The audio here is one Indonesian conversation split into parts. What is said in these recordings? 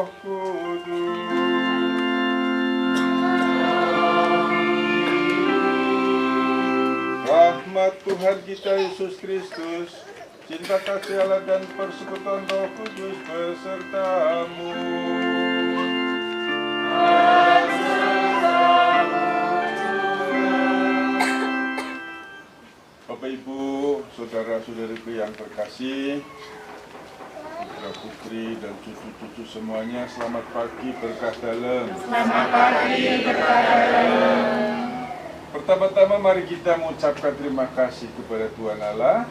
Roh Kudus. Rahmat Tuhan kita Yesus Kristus, cinta kasih Allah dan persekutuan Roh Kudus besertamu. Bapak Ibu, saudara-saudariku yang terkasih, putra-putri dan cucu-cucu semuanya, selamat pagi berkah dalam. Selamat pagi berkah dalam. Pertama-tama mari kita mengucapkan terima kasih kepada Tuhan Allah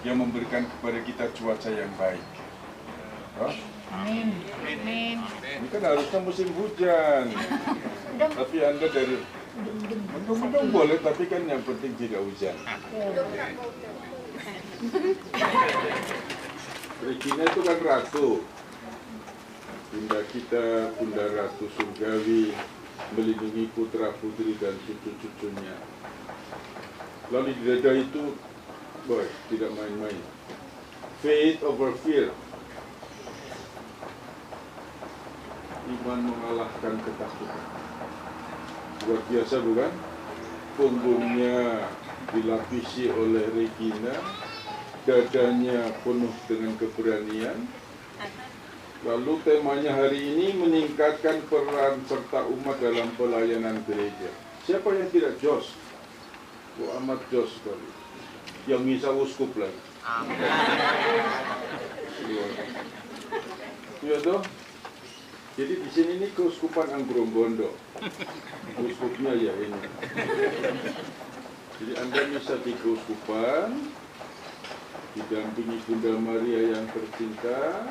yang memberikan kepada kita cuaca yang baik. Oh? Amin. Amin. Ini kan harusnya musim hujan, tapi Anda dari mendung-mendung boleh, tapi kan yang penting tidak hujan. Regina itu kan ratu, bunda kita, bunda ratu surgawi, melindungi putra-putri dan cucu-cucunya. Lalu di dada itu, boy, tidak main-main. Faith over fear. Iman mengalahkan ketakutan. Luar biasa bukan? Punggungnya dilapisi oleh Regina, dadanya penuh dengan keberanian. Lalu temanya hari ini meningkatkan peran serta umat dalam pelayanan gereja. Siapa yang tidak jos? Amat jos sekali. Yang bisa uskup lagi. Iya toh? Jadi di sini ini keuskupan Anggronggondo. Uskupnya ya ini. Jadi Anda bisa di keuskupan, didampingi Bunda Maria yang tercinta,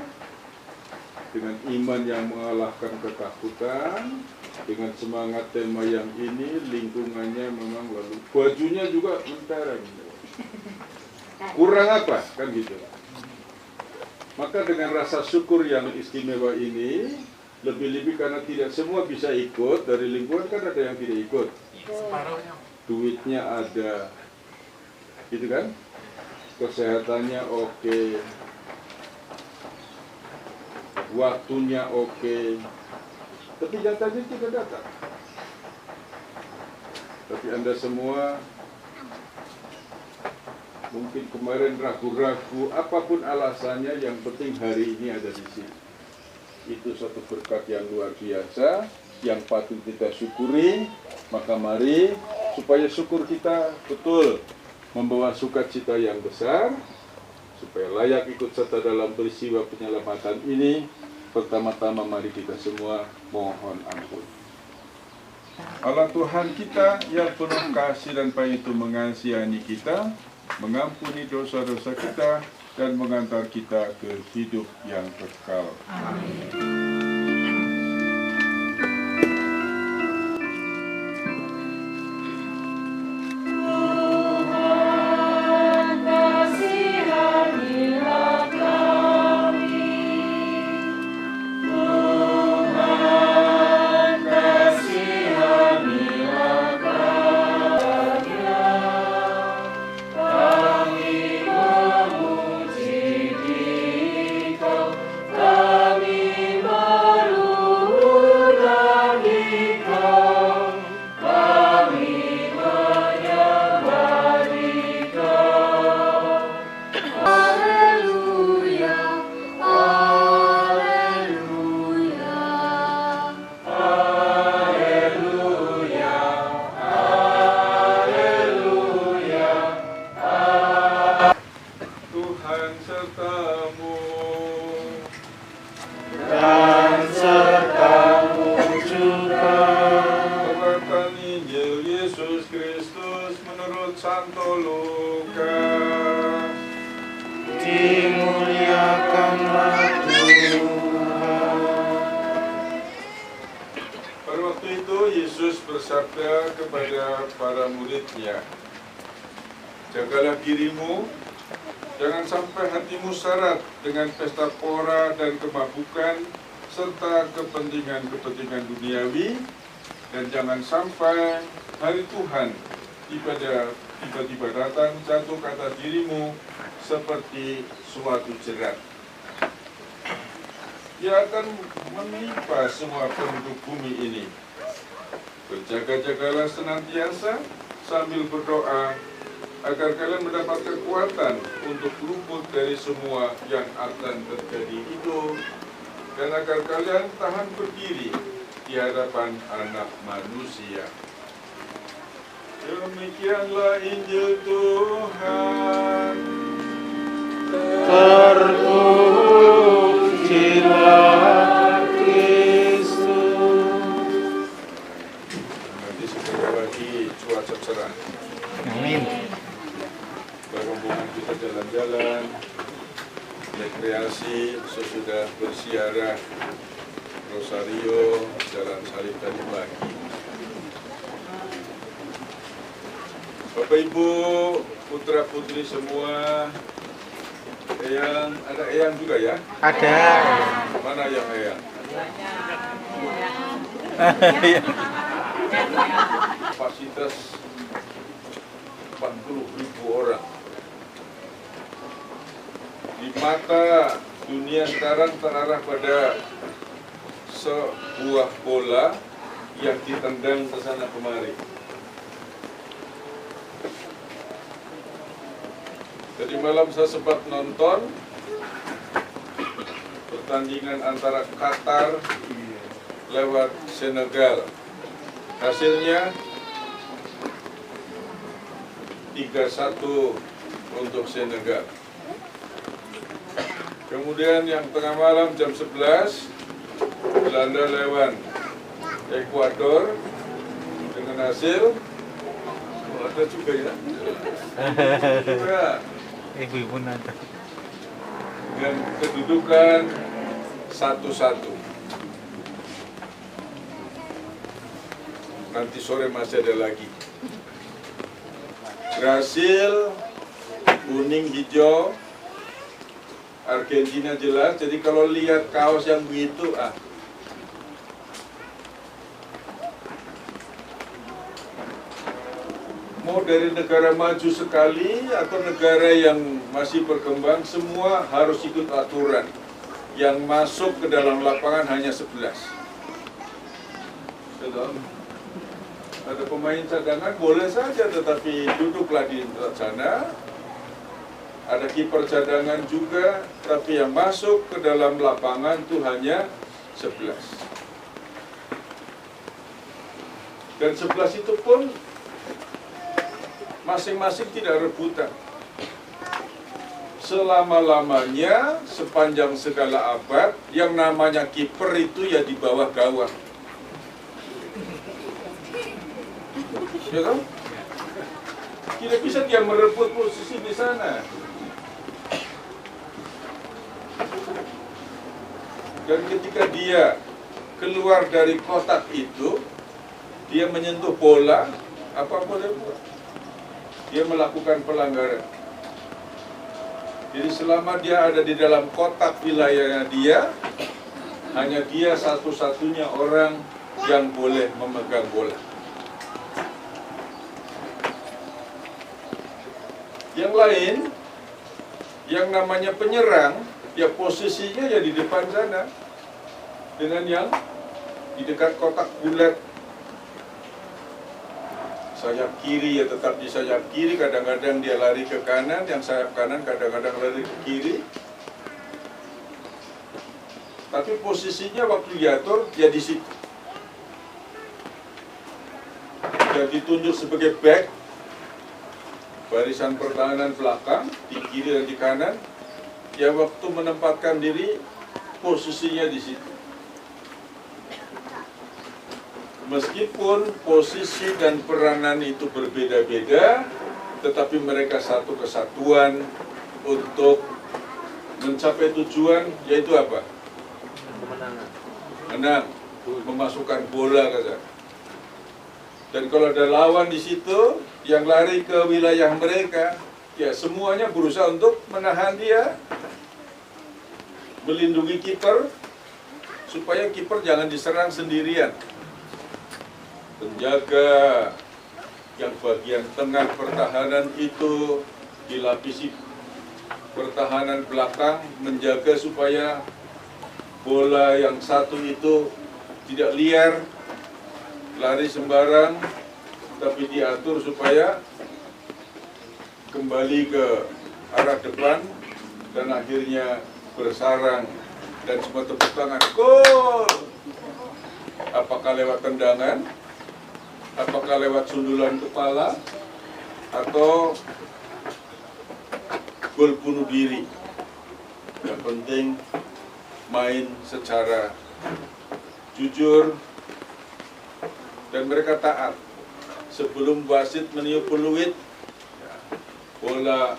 dengan iman yang mengalahkan ketakutan, dengan semangat tema yang ini, lingkungannya memang lalu bajunya juga mentereng. Kurang apa? Kan gitu. Maka dengan rasa syukur yang istimewa ini, lebih-lebih karena tidak semua bisa ikut, dari lingkungan kan ada yang tidak ikut. Duitnya ada, gitu kan? Kesehatannya oke. Waktunya oke, tapi nyatanya tidak datang. Tapi Anda semua mungkin kemarin ragu-ragu, apapun alasannya, yang penting hari ini ada di sini. Itu suatu berkat yang luar biasa, yang patut kita syukuri. Maka mari, supaya syukur kita betul membawa sukacita yang besar, supaya layak ikut serta dalam peristiwa penyelamatan ini. Pertama-tama mari kita semua mohon ampun. Allah Tuhan kita yang penuh kasih dan itu mengasihani kita, mengampuni dosa-dosa kita, dan mengantar kita ke hidup yang kekal. Amin. Bersabda kepada para muridnya, jagalah dirimu, jangan sampai hatimu syarat dengan pesta pora dan kemabukan, serta kepentingan-kepentingan duniawi, dan jangan sampai hari Tuhan tiba-tiba datang jatuh ke atas dirimu seperti suatu jerat. Dia akan menimpa semua penduduk bumi ini. Berjaga-jagalah senantiasa sambil berdoa agar kalian mendapat kekuatan untuk luput dari semua yang akan terjadi itu, dan agar kalian tahan berdiri di hadapan Anak Manusia. Demikianlah Injil Tuhan. Terpujilah Kristus. Nanti sebentar lagi cuaca cerah. Amin. Rombongan kita jalan-jalan, rekreasi sesudah bersiarah Rosario, Jalan Salib tadi pagi. Bapak Ibu, putra putri semua, Eyang, ada Eyang juga ya? Ada. Mana yang Eyang? Kapasitas 40.000 orang. Di mata dunia sekarang terarah pada sebuah bola yang ditendang ke sana kemari. Jadi malam saya sempat nonton pertandingan antara Qatar lewat Senegal. Hasilnya 3-1 untuk Senegal. Kemudian yang tengah malam jam 11, Belanda lawan Ekuador dengan hasil ada juga ya. Juga. Ibu-ibu nonton. Dan kedudukan 1-1. Nanti sore masih ada lagi. Brasil kuning hijau, Argentina jelas. Jadi kalau lihat kaos yang begitu, mau dari negara maju sekali atau negara yang masih berkembang, semua harus ikut aturan. Yang masuk ke dalam lapangan hanya 11. Ada pemain cadangan boleh saja, tetapi duduklah di sana. Ada kiper cadangan juga, tapi yang masuk ke dalam lapangan itu hanya 11. Dan 11 itu pun masing-masing tidak rebutan. Selama-lamanya, sepanjang segala abad, yang namanya kiper itu ya di bawah gawang. Ya kan? Tidak bisa dia merebut posisi di sana. Dan ketika dia keluar dari kotak itu, dia menyentuh bola, apa boleh buat? Dia melakukan pelanggaran. Jadi selama dia ada di dalam kotak wilayahnya dia, hanya dia satu-satunya orang yang boleh memegang bola. Yang lain, yang namanya penyerang, ya posisinya ya di depan sana, dengan yang di dekat kotak bulat. Sayap kiri ya tetap di sayap kiri, kadang-kadang dia lari ke kanan, yang sayap kanan kadang-kadang lari ke kiri. Tapi posisinya waktu diatur ya di situ. Dan ditunjuk sebagai back, barisan pertahanan belakang, di kiri dan di kanan. Ya waktu menempatkan diri, posisinya di situ. Meskipun posisi dan peranan itu berbeda-beda, tetapi mereka satu kesatuan untuk mencapai tujuan, yaitu apa? Menang, memasukkan bola ke sana. Dan kalau ada lawan di situ yang lari ke wilayah mereka, ya semuanya berusaha untuk menahan dia, melindungi kiper supaya kiper jangan diserang sendirian. Penjaga yang bagian tengah pertahanan itu dilapisi pertahanan belakang, menjaga supaya bola yang satu itu tidak liar, lari sembarang, tapi diatur supaya kembali ke arah depan dan akhirnya bersarang dan semua tepuk tangan, gol! Apakah lewat tendangan, apakah lewat sundulan kepala, atau gol bunuh diri. Yang penting main secara jujur dan mereka taat. Sebelum wasit meniup peluit, bola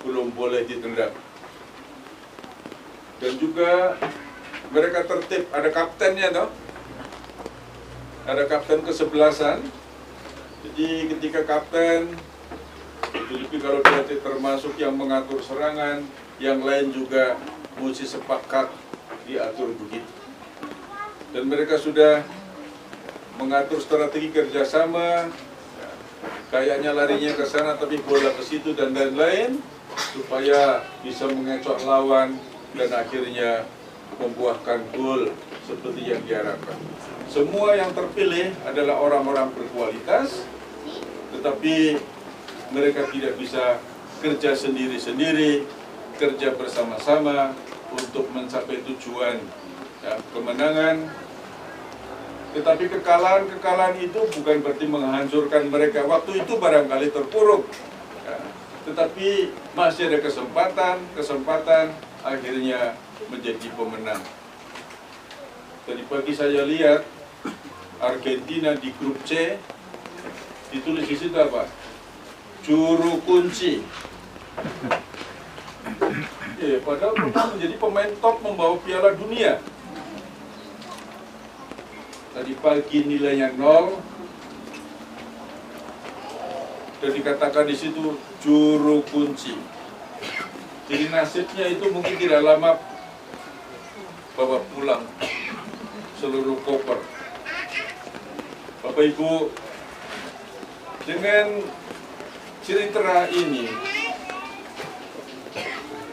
belum boleh ditendang. Dan juga mereka tertib, ada kaptennya toh. Ada kapten kesebelasan. Jadi ketika kapten, jadi kalau dia termasuk yang mengatur serangan, yang lain juga mesti sepakat diatur begitu. Dan mereka sudah mengatur strategi kerjasama, kayaknya larinya ke sana tapi bola ke situ dan lain-lain, supaya bisa mengecoh lawan dan akhirnya membuahkan gol seperti yang diharapkan. Semua yang terpilih adalah orang-orang berkualitas, tetapi mereka tidak bisa kerja sendiri-sendiri, kerja bersama-sama untuk mencapai tujuan kemenangan. Tetapi kekalahan itu bukan berarti menghancurkan mereka. Waktu itu barangkali terpuruk, tetapi masih ada kesempatan akhirnya menjadi pemenang. Tadi pagi saya lihat Argentina di grup C, ditulis di situ apa? Juru kunci. Padahal pernah menjadi pemain top membawa Piala Dunia. Tadi pagi nilainya 0 dan dikatakan di situ juru kunci. Jadi nasibnya itu mungkin tidak lama bawa pulang seluruh koper. Bapak Ibu, dengan cerita ini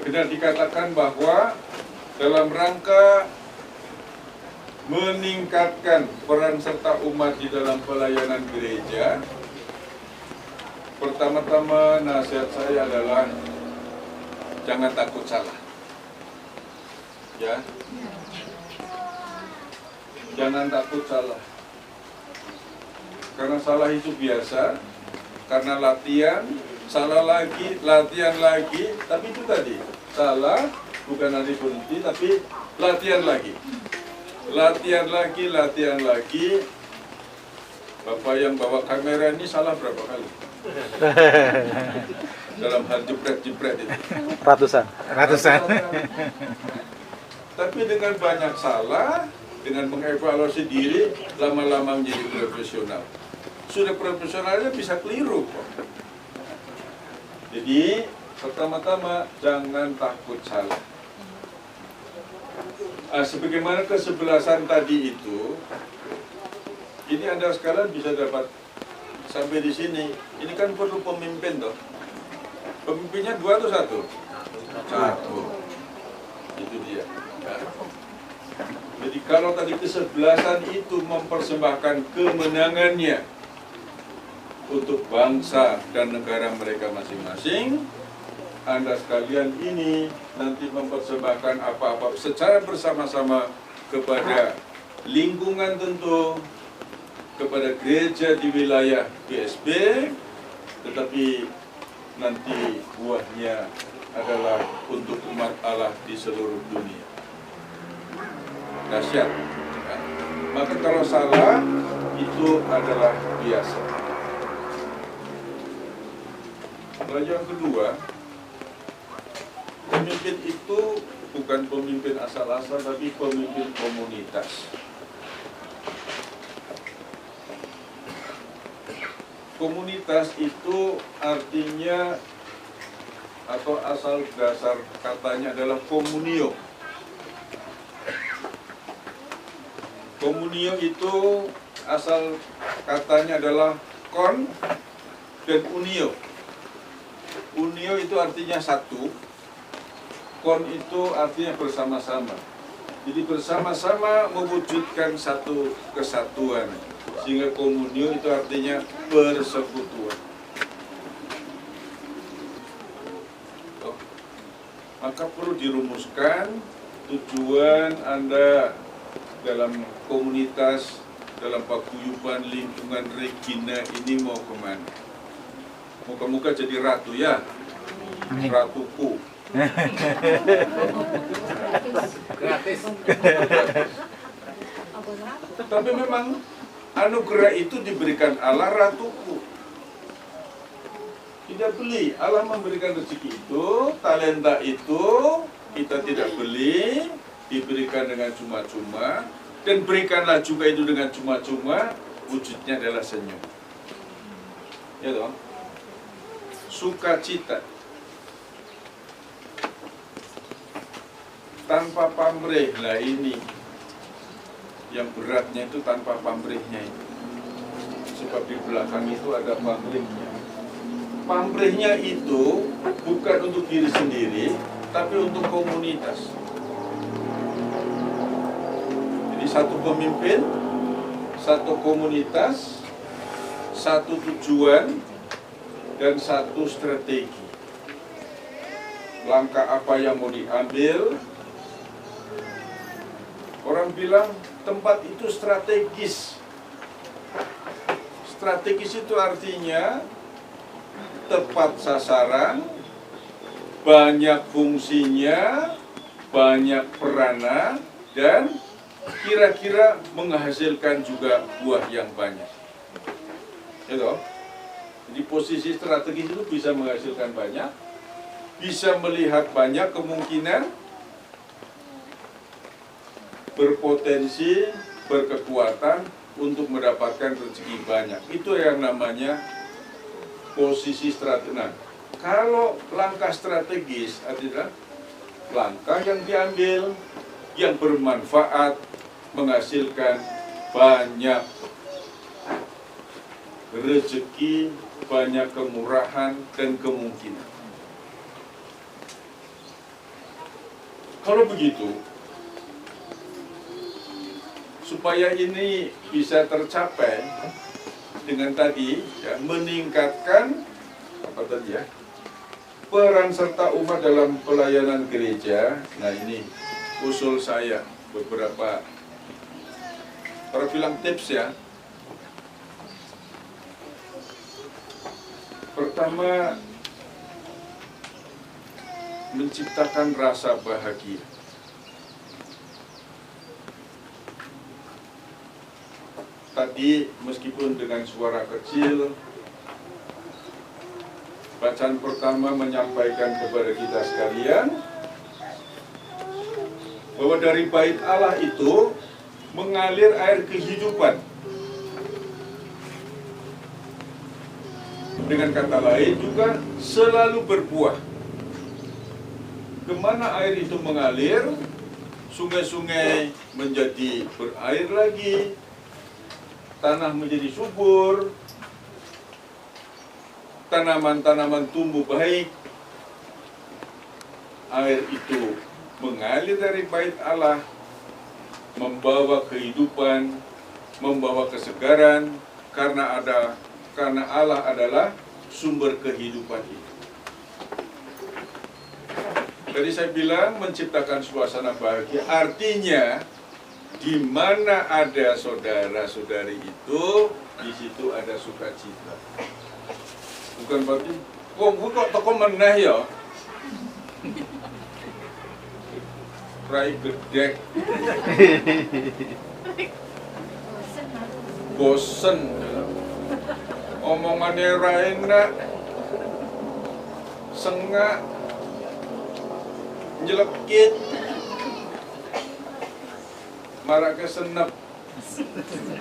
benar dikatakan bahwa dalam rangka meningkatkan peran serta umat di dalam pelayanan gereja, pertama-tama nasihat saya adalah jangan takut salah. Ya. Jangan takut salah. Karena salah itu biasa, karena latihan, salah lagi, latihan lagi, tapi itu tadi, salah bukan nanti berhenti, tapi latihan lagi. Latihan lagi. Bapak yang bawa kamera ini salah berapa kali? Dalam hal jepret itu. Ratusan. Tapi dengan banyak salah, dengan mengevaluasi diri, lama-lama menjadi profesional. Sudah profesionalnya bisa keliru kok. Jadi pertama-tama jangan takut salah. Sebagaimana kesebelasan tadi itu, ini Anda sekalian bisa dapat sampai di sini. Ini kan perlu pemimpin toh. Pemimpinnya 2 atau 1? 1. Itu dia. Jadi kalau tadi kesebelasan itu mempersembahkan kemenangannya untuk bangsa dan negara mereka masing-masing, Anda sekalian ini nanti mempersembahkan apa-apa secara bersama-sama kepada lingkungan tentu, kepada gereja di wilayah GSB, tetapi nanti buahnya adalah untuk umat Allah di seluruh dunia. Dahsyat. Ya. Maka kalau salah itu adalah biasa. Lalu yang kedua, pemimpin itu bukan pemimpin asal-asal, tapi pemimpin komunitas. Komunitas itu artinya atau asal dasar katanya adalah komunio. Komunio itu asal katanya adalah kon dan unio. Unio itu artinya satu, kon itu artinya bersama-sama. Jadi bersama-sama mewujudkan satu kesatuan. Sehingga komunio itu artinya persekutuan. Maka perlu dirumuskan tujuan Anda dalam komunitas, dalam paguyuban lingkungan Regina ini mau kemana? Moga-moga jadi ratu ya, ratuku. Gratis. Tapi memang anugerah itu diberikan Allah, ratuku. Tidak beli, Allah memberikan rezeki itu, talenta itu kita tidak beli, diberikan dengan cuma-cuma, dan berikanlah juga itu dengan cuma-cuma, wujudnya adalah senyum. Ya toh? Sukacita. Tanpa pamrih, lah ini yang beratnya itu tanpa pamrihnya itu. Sebab di belakang itu ada pamrihnya. Pamrihnya itu bukan untuk diri sendiri, tapi untuk komunitas. Jadi satu pemimpin, satu komunitas, satu tujuan, dan satu strategi. Langkah apa yang mau diambil? Orang bilang tempat itu strategis. Strategis itu artinya tepat sasaran, banyak fungsinya, banyak peranan, dan kira-kira menghasilkan juga buah yang banyak. Gitu? Jadi posisi strategis itu bisa menghasilkan banyak, bisa melihat banyak kemungkinan, berpotensi, berkekuatan untuk mendapatkan rezeki banyak. Itu yang namanya posisi strategis. Nah, kalau langkah strategis adalah langkah yang diambil yang bermanfaat, menghasilkan banyak rezeki, banyak kemurahan dan kemungkinan. Kalau begitu, supaya ini bisa tercapai dengan tadi ya, meningkatkan apa tadi ya, peran serta umat dalam pelayanan gereja. Nah ini usul saya, beberapa orang bilang tips ya. Pertama, menciptakan rasa bahagia. Tadi meskipun dengan suara kecil, bacaan pertama menyampaikan kepada kita sekalian bahwa dari bait Allah itu mengalir air kehidupan. Dengan kata lain juga selalu berbuah. Kemana air itu mengalir, sungai-sungai menjadi berair lagi, tanah menjadi subur, tanaman-tanaman tumbuh baik. Air itu mengalir dari bait Allah, membawa kehidupan, membawa kesegaran, karena Allah adalah sumber kehidupan itu. Tadi saya bilang menciptakan suasana bahagia, artinya di mana ada saudara-saudari itu, di situ ada sukacita. Bukan berarti, kok toko meneh ya? Rai gedek, bosen, omongannya rai enak, sengak, nyelekit, marah kesenep.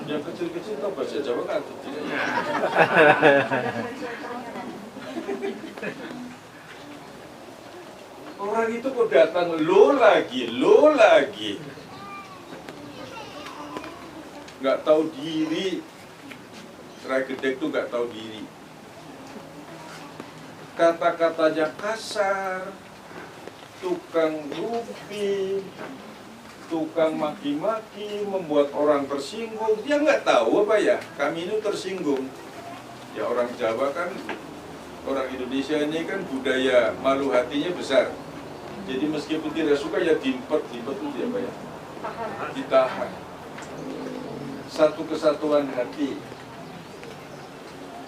Yang kecil-kecil itu bahasa Jawa kan tidak ya? Orang itu kok datang lo lagi, nggak tahu diri. Rai gedek itu nggak tahu diri. Kata-katanya kasar, tukang rupi, tukang maki-maki, membuat orang tersinggung. Dia nggak tahu apa ya, kami ini tersinggung. Ya orang Jawa kan, orang Indonesia ini kan budaya malu hatinya besar. Jadi meskipun tidak suka ya dimpet itu apa ya? Ditahan. Satu kesatuan hati.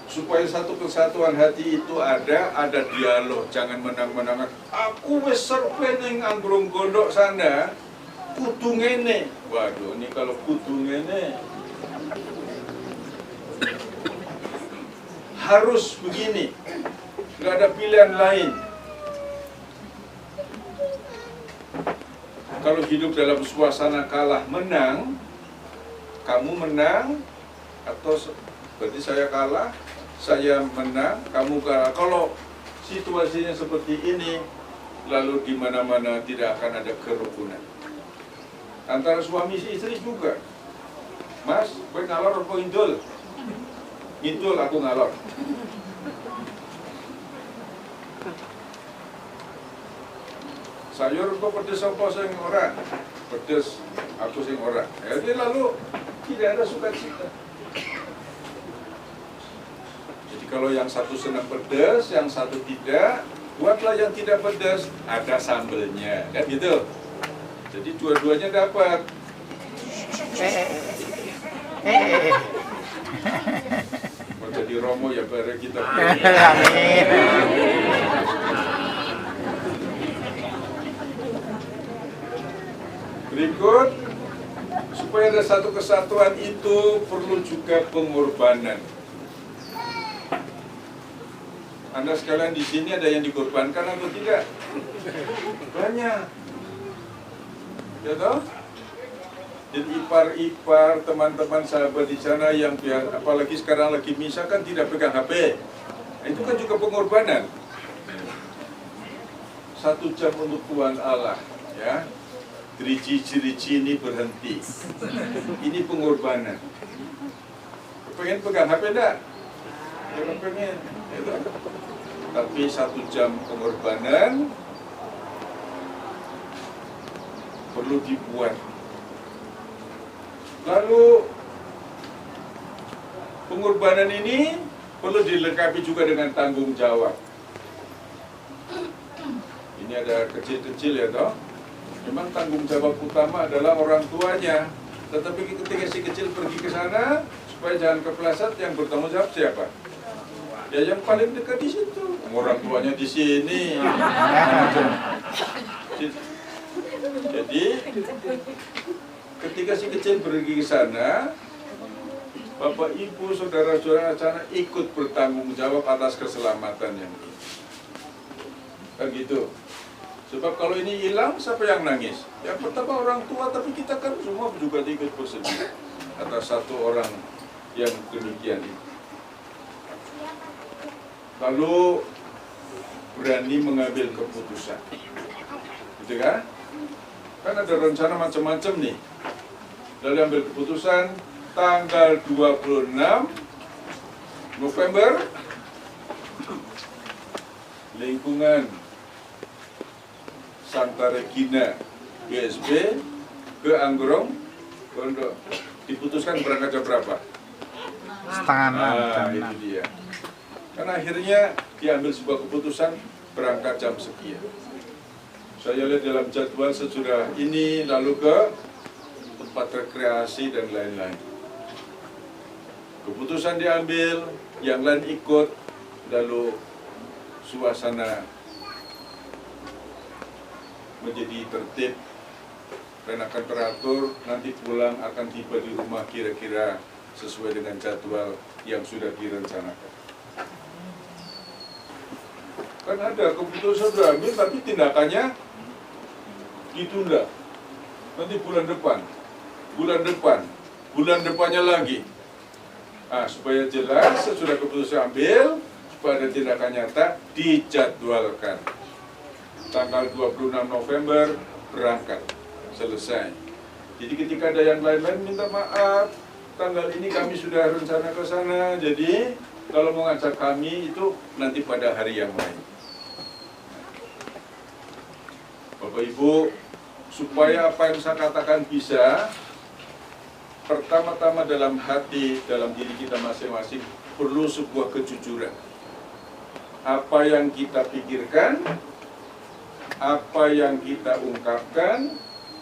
Supaya satu kesatuan hati itu ada dialog, jangan menang-menangan. Aku wis serpe ning anggrung gondok sana, kudu ngene. Waduh, ini kalau kudu ngene harus begini, nggak ada pilihan lain. Kalau hidup dalam suasana kalah menang, kamu menang, atau berarti saya kalah, saya menang, kamu kalah. Kalau situasinya seperti ini, lalu di mana-mana tidak akan ada kerukunan. Antara suami istri juga. Mas, kowe ngalor apa indul? Indul, aku ngalor. Sayur kok pedes apa sing ora? Pedes, aku sing ora. Jadi lalu tidak ada sukacita. Jadi kalau yang satu senang pedas, yang satu tidak, buatlah yang tidak pedas, ada sambelnya, kan gitu. Jadi dua-duanya dapat. Mau jadi Romo ya bareng kita. Berikut, supaya ada satu kesatuan itu perlu juga pengorbanan. Anda sekalian di sini ada yang dikorbankan atau tidak? Banyak. Ya toh? Jadi ipar-ipar, teman-teman sahabat di sana yang apalagi sekarang lagi misa kan tidak pegang HP. Nah, itu kan juga pengorbanan. 1 jam untuk Tuhan Allah, ya. Geriji-geriji ini berhenti. Ini pengorbanan. Pengen pegang HP enggak? Jangan pengen. Ya, tapi 1 jam pengorbanan perlu dibuat. Lalu pengorbanan ini perlu dilengkapi juga dengan tanggung jawab. Ini ada kecil-kecil ya toh. Memang tanggung jawab utama adalah orang tuanya. Tetapi ketika si kecil pergi ke sana, supaya jangan kepleset, yang bertanggung jawab siapa? Ya yang paling dekat di situ. Orang tuanya di sini. Jadi ketika si kecil pergi ke sana, Bapak Ibu, saudara-saudara sana ikut bertanggung jawab atas keselamatannya. Kan gitu. Sebab kalau ini hilang, siapa yang nangis? Yang pertama orang tua, tapi kita kan semua juga ikut bersedih atas satu orang yang demikian itu. Lalu berani mengambil keputusan. Gitu kan? Kan ada rencana macam-macam nih. Lalu ambil keputusan tanggal 26 November, lingkungan Santa Regina GSB ke Anggrong Gondok. Diputuskan berangkat jam berapa? Setengah 6. Itu dia. Karena akhirnya diambil sebuah keputusan berangkat jam sekian. Saya lihat dalam jadwal sesudah ini lalu ke tempat rekreasi dan lain-lain. Keputusan diambil, yang lain ikut, lalu suasana menjadi tertib dan akan teratur. Nanti pulang akan tiba di rumah kira-kira sesuai dengan jadwal yang sudah direncanakan. Kan ada keputusan sudah ambil tapi tindakannya ditunda. Nanti bulan depannya lagi. Nah, supaya jelas sesudah keputusan ambil, supaya ada tindakan nyata, dijadwalkan. Tanggal 26 November berangkat, selesai. Jadi ketika ada yang lain-lain minta maaf, tanggal ini kami sudah rencana ke sana, jadi kalau mau ngajak kami itu nanti pada hari yang lain. Bapak Ibu, supaya apa yang saya katakan bisa, pertama-tama dalam hati, dalam diri kita masing-masing perlu sebuah kejujuran. Apa yang kita pikirkan, apa yang kita ungkapkan,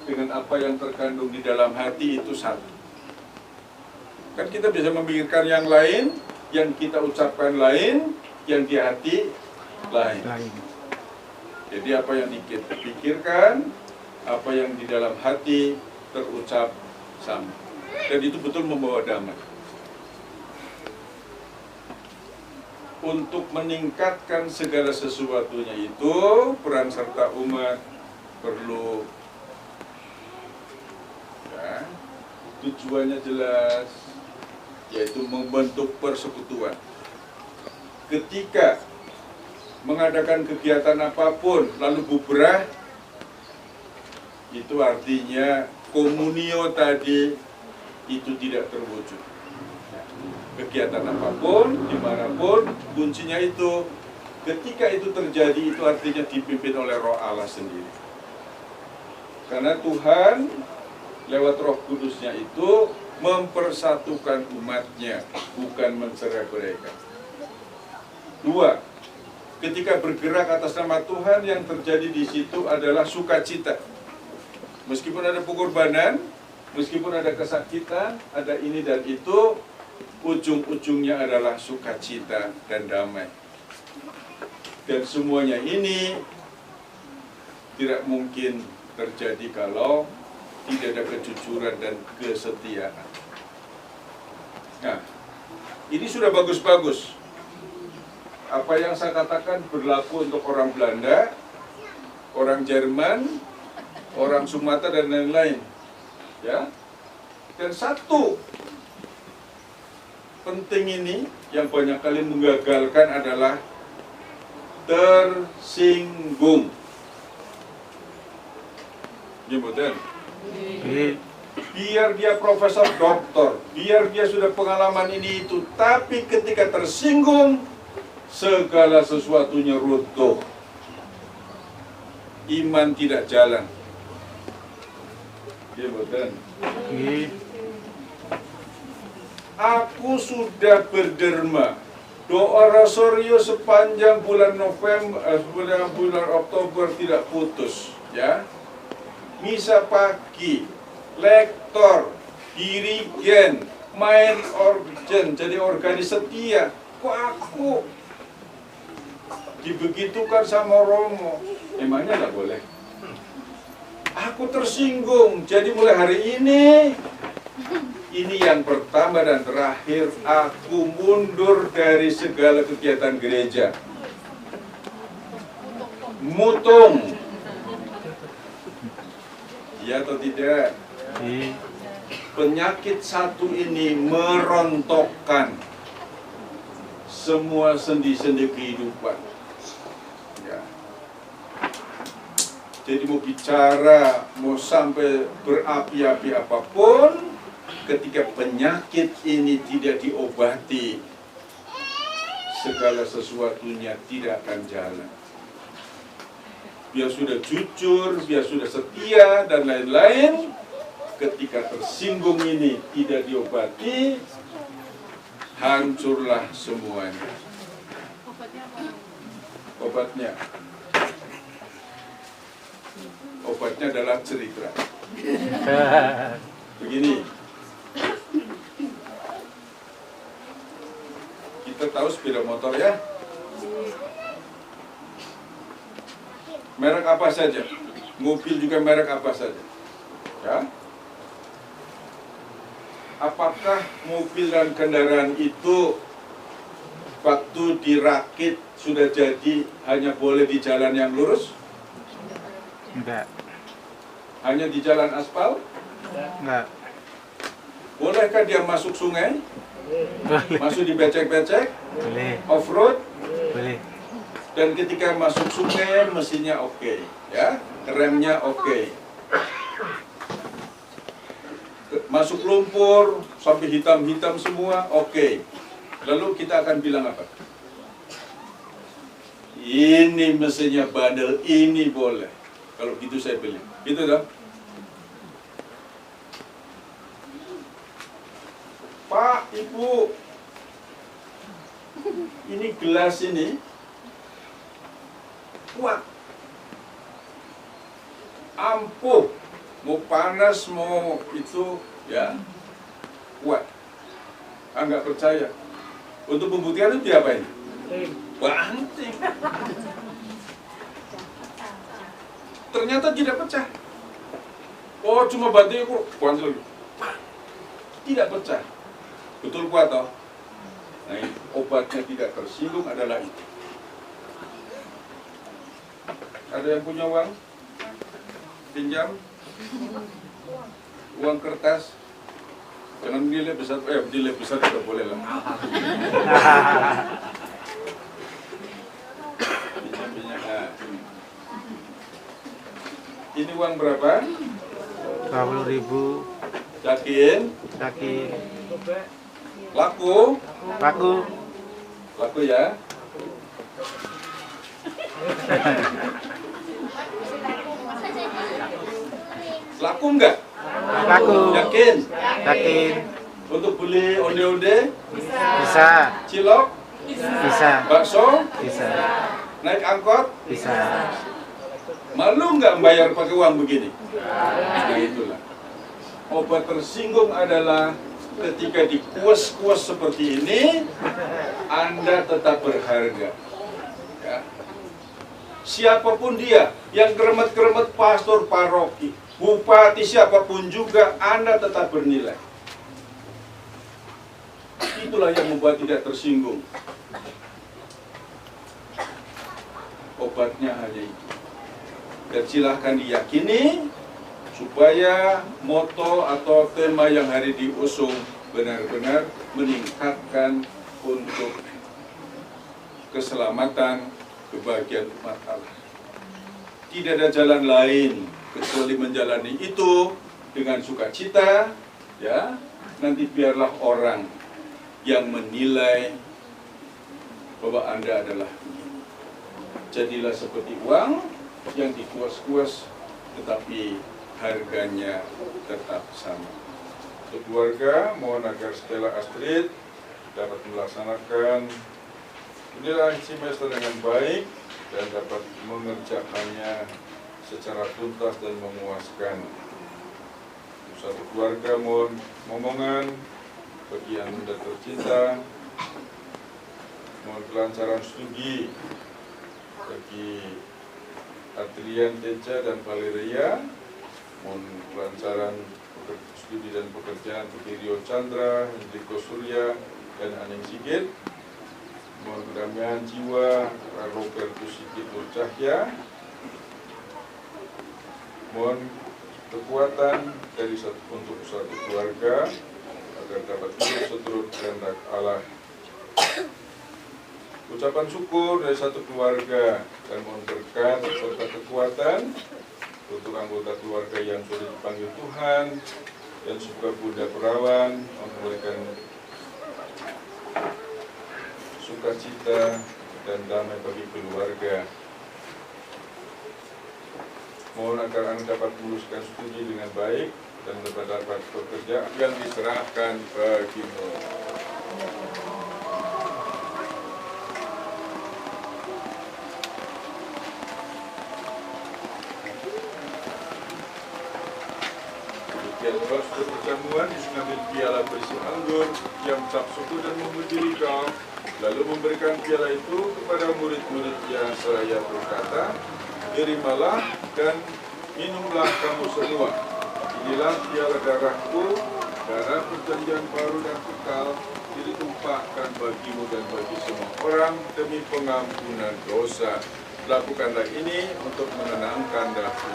dengan apa yang terkandung di dalam hati itu satu. Kan kita bisa memikirkan yang lain, yang kita ucapkan lain, yang di hati lain. Jadi apa yang kita pikirkan, apa yang di dalam hati terucap sama. Dan itu betul membawa damai. Untuk meningkatkan segala sesuatunya itu, peran serta umat perlu, ya, tujuannya jelas, yaitu membentuk persekutuan. Ketika mengadakan kegiatan apapun lalu bubrah, itu artinya komunio tadi itu tidak terwujud. Kegiatan apapun, dimanapun, kuncinya itu, ketika itu terjadi, itu artinya dipimpin oleh Roh Allah sendiri. Karena Tuhan lewat Roh Kudusnya itu mempersatukan umatnya, bukan mencerai-beraikan. Dua, ketika bergerak atas nama Tuhan, yang terjadi di situ adalah sukacita. Meskipun ada pengorbanan, meskipun ada kesakitan, ada ini dan itu, ujung-ujungnya adalah sukacita dan damai. Dan semuanya ini tidak mungkin terjadi kalau tidak ada kejujuran dan kesetiaan. Nah, ini sudah bagus-bagus. Apa yang saya katakan berlaku untuk orang Belanda, orang Jerman, orang Sumatera dan lain-lain. Ya. Dan satu penting ini yang banyak kali menggagalkan adalah tersinggung. Jemputan. Biar dia profesor doktor, biar dia sudah pengalaman ini itu, tapi ketika tersinggung, segala sesuatunya runtuh. Iman tidak jalan. Jemputan. Aku sudah berderma doa rosario sepanjang bulan November, bulan Oktober tidak putus, ya. Misa pagi, lektor, dirigen, main organ, jadi organis setia. Kok aku dibegitukan sama Romo? Emangnya nggak boleh? Aku tersinggung, jadi mulai hari ini yang pertama dan terakhir, aku mundur dari segala kegiatan gereja. Mutung. Ya atau tidak? Penyakit satu ini merontokkan semua sendi-sendi kehidupan. Ya. Jadi mau bicara, mau sampai berapi-api apapun, ketika penyakit ini tidak diobati, segala sesuatunya tidak akan jalan. Biar sudah jujur, biar sudah setia, dan lain-lain, ketika tersinggung ini tidak diobati, hancurlah semuanya. Obatnya? Obatnya adalah cerita. Begini, kita tahu sepeda motor ya, merek apa saja, mobil juga merek apa saja, ya. Apakah mobil dan kendaraan itu waktu dirakit sudah jadi hanya boleh di jalan yang lurus? Enggak. Hanya di jalan aspal? Enggak. Bolehkah dia masuk sungai? Boleh. Masuk di becek-becek? Boleh. Off-road? Boleh. Dan ketika masuk sungai, mesinnya oke, ya, remnya oke. Masuk lumpur, sampai hitam-hitam semua, oke. Lalu kita akan bilang apa? Ini mesinnya bandel, ini boleh. Kalau gitu saya beli. Gitu dong? Pak, Ibu, ini gelas ini kuat, ampuh, mau panas mau itu ya kuat. Nggak percaya. Untuk pembuktian itu diapain? Banting. Ternyata tidak pecah. Oh, cuma banting kok, banting lagi. Tidak pecah. Betul kuat toh? Nah, obatnya tidak tersinggung adalah itu. Ada yang punya uang? Pinjam? Uang kertas? Jangan nilai besar, nilai besar tidak boleh lah. Pinjam-pinjam. Nah. Ini uang berapa? 20.000. Yakin? Yakin. Laku? Laku. Laku ya? Laku enggak? Laku. Yakin? Yakin. Untuk beli onde-onde? Bisa. Cilok? Bisa. Bakso? Bisa. Naik angkot? Bisa. Malu nggak bayar pakai uang begini? Nah itulah. Obat tersinggung adalah ketika dikuas-kuas seperti ini, Anda tetap berharga. Ya. Siapapun dia, yang keremet-keremet pastor paroki, bupati, siapapun juga, Anda tetap bernilai. Itulah yang membuat tidak tersinggung. Obatnya hanya itu. Dan silahkan diyakini supaya moto atau tema yang hari diusung benar-benar meningkatkan untuk keselamatan, kebahagiaan umat Allah. Tidak ada jalan lain kecuali menjalani itu dengan sukacita, ya. Nanti biarlah orang yang menilai bahwa Anda adalah begini. Jadilah seperti uang yang dikuas-kuas tetapi harganya tetap sama. Untuk keluarga, mohon agar Stella Astrid dapat melaksanakan penilaian semester dengan baik dan dapat mengerjakannya secara tuntas dan memuaskan. Untuk satu keluarga, mohon momongan bagi yang muda tercinta, mohon kelancaran studi bagi Adrian Teja dan Valeria, mohon kelancaran studi dan pekerjaan bagi Rio Chandra, Hendriko Surya, dan Aning Sigit. Mohon kedamaian jiwa Robertus Sigit Nur Cahya. Mohon kekuatan untuk satu keluarga agar dapat hidup seturut kehendak Allah. Ucapan syukur dari satu keluarga dan mohon berkat serta kekuatan untuk anggota keluarga yang sudah dipanggil Tuhan dan juga Bunda Perawan memberikan sukacita dan damai bagi keluarga. Mohon agar Anda dapat meluluskan studi dengan baik dan dapat pekerjaan yang diserahkan bagimu. Lepas perjamuan diambil piala berisi anggur yang tak suku dan memuji kau, lalu memberikan piala itu kepada murid-muridnya seraya berkata, terimalah dan minumlah kamu semua. Inilah piala darahku, darah perjanjian baru dan kekal, ditumpahkan bagimu dan bagi semua orang demi pengampunan dosa. Lakukanlah ini untuk menenangkan daku.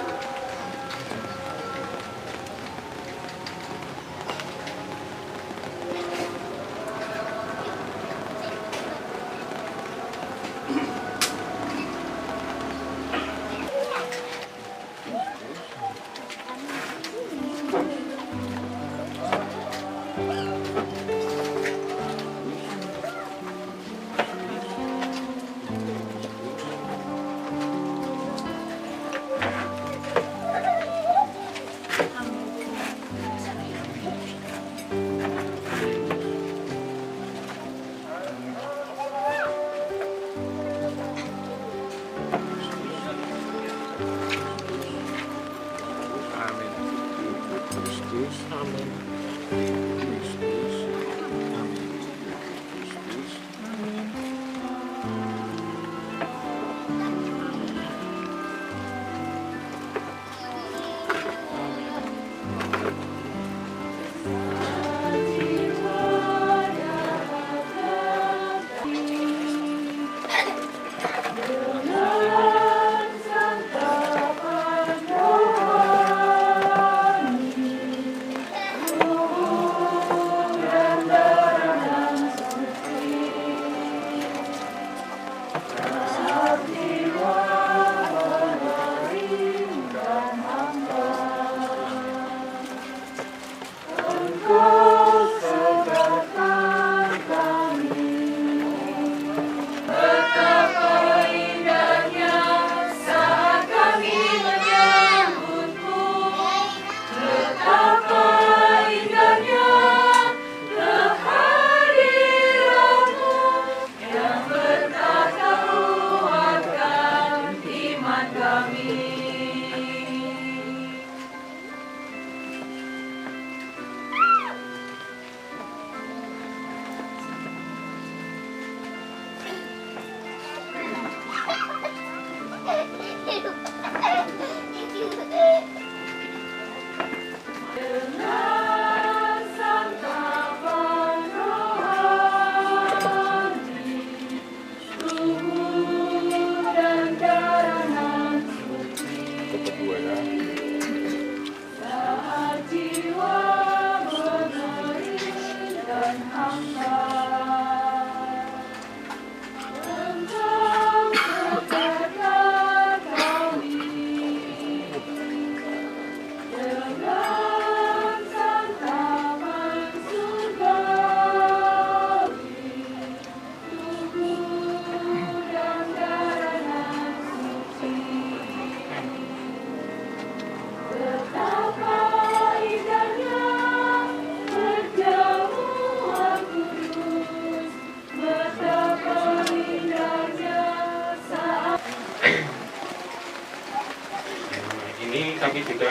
juga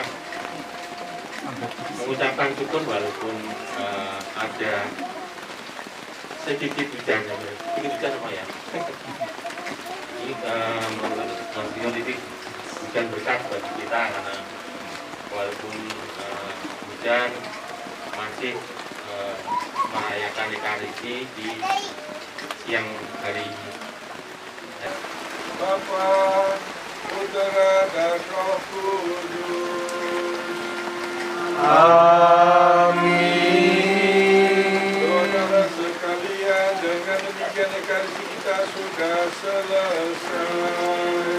mengucapkan syukur walaupun ada sedikit hujan apa ya? Ini Mas Dion ini hujan berkat bagi kita karena walaupun hujan masih merayakan Ekaristi di siang hari ini. Bapa, Putra dan Roh Kudus. Amin. Saudara sekalian, dengan demikian Ekaristi kita sudah selesai.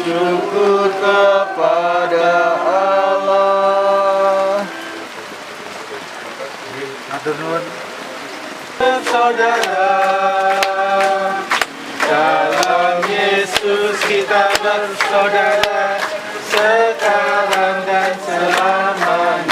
Syukur kepada Allah. Matur nuwun. Saudara, dalam Yesus kita bersaudara sekarang dan selamanya.